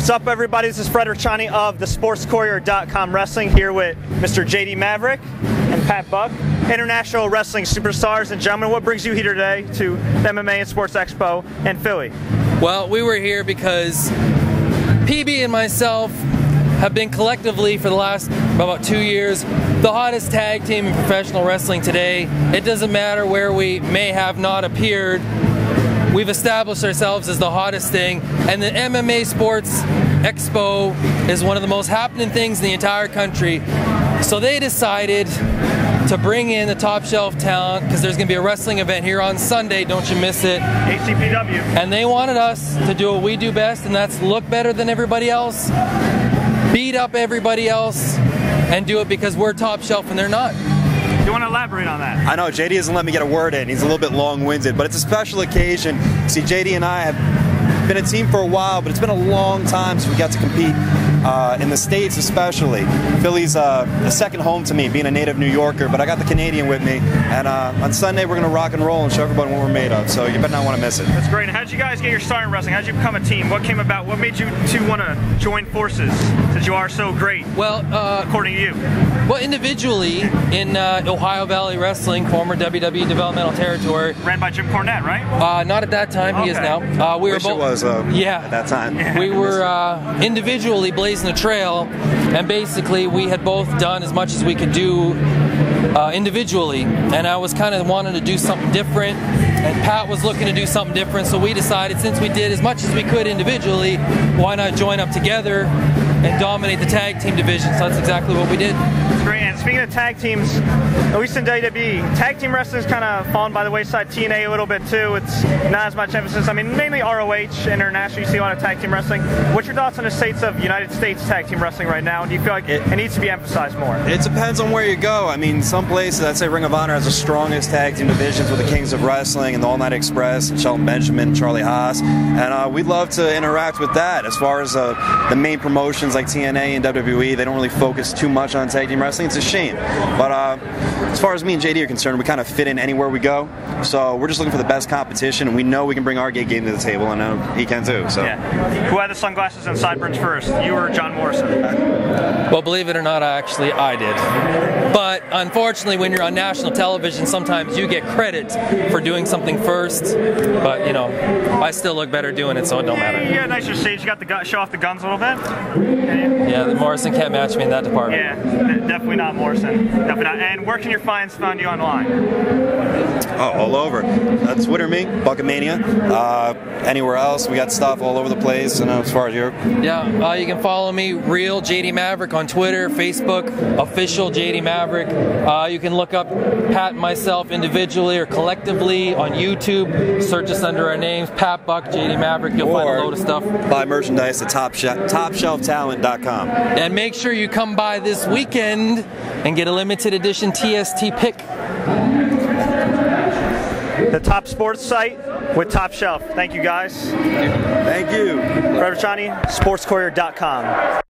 What's up, everybody? This is Richani of the SportsCourier.com Wrestling here with Mr. JD Maverick and Pat Buck, international wrestling superstars. And gentlemen, what brings you here today to the MMA and Sports Expo in Philly? Well, we were here because PB and myself have been collectively for the last about 2 years the hottest tag team in professional wrestling today. It doesn't matter where we may have not appeared. We've established ourselves as the hottest thing, and the MMA Sports Expo is one of the most happening things in the entire country. So they decided to bring in the top shelf talent because there's going to be a wrestling event here on Sunday. Don't you miss it. ACPW. And they wanted us to do what we do best, and that's look better than everybody else, beat up everybody else, and do it because we're top shelf and they're not. You want to elaborate on that? I know, JD doesn't let me get a word in. He's a little bit long-winded, but it's a special occasion. See, JD and I have been a team for a while, but it's been a long time since we got to compete in the States especially. Philly's a second home to me, being a native New Yorker, but I got the Canadian with me, and on Sunday we're going to rock and roll and show everybody what we're made of, so you better not want to miss it. That's great. How did you guys get your start in wrestling? How did you become a team? What came about? What made you two want to join forces since you are so great, well, according to you? Well, individually, in Ohio Valley Wrestling, former WWE Developmental Territory. Ran by Jim Cornette, right? Not at that time, he is now. We were both, was at that time. We were individually blazing the trail, and basically we had both done as much as we could do individually, and I was kind of wanting to do something different, and Pat was looking to do something different, so we decided since we did as much as we could individually, why not join up together and dominate the tag team division. So that's exactly what we did. That's great. And speaking of tag teams, at least in WWE, tag team wrestling is kind of fallen by the wayside. TNA a little bit too. It's not as much emphasis. I mean, mainly ROH, international, you see a lot of tag team wrestling. What's your thoughts on the states of United States tag team wrestling right now? And do you feel like it needs to be emphasized more? It depends on where you go. I mean, some places, I'd say Ring of Honor has the strongest tag team divisions with the Kings of Wrestling and the All Night Express and Shelton Benjamin, Charlie Haas, and we'd love to interact with that. As far as the main promotions like TNA and WWE, they don't really focus too much on tag team wrestling. It's a shame. But as far as me and JD are concerned, we kind of fit in anywhere we go. So we're just looking for the best competition, and we know we can bring our game to the table, and I know he can too. So. Yeah. Who had the sunglasses and sideburns first, you or John Morrison? Well, believe it or not, I did. But unfortunately, when you're on national television, sometimes you get credit for doing something first. But, you know, I still look better doing it, so it don't matter. You got a nicer stage. You got the show off the guns a little bit. Yeah, the Morrison can't match me in that department. Yeah, definitely not Morrison. Definitely not. And where can your fans find you online? Oh, all over. Twitter me, Buckamania. Anywhere else, we got stuff all over the place. And as far as you. Yeah, you can follow me, Real JD Maverick on Twitter, Facebook, Official JD Maverick. You can look up Pat and myself individually or collectively on YouTube. Search us under our names, Pat Buck, JD Maverick. You'll find a load of stuff. Buy merchandise at TopShelfTalent.com. And make sure you come by this weekend and get a limited edition TST pick. The top sports site with Top Shelf. Thank you, guys. Thank you. Richani, SportsCourier.com.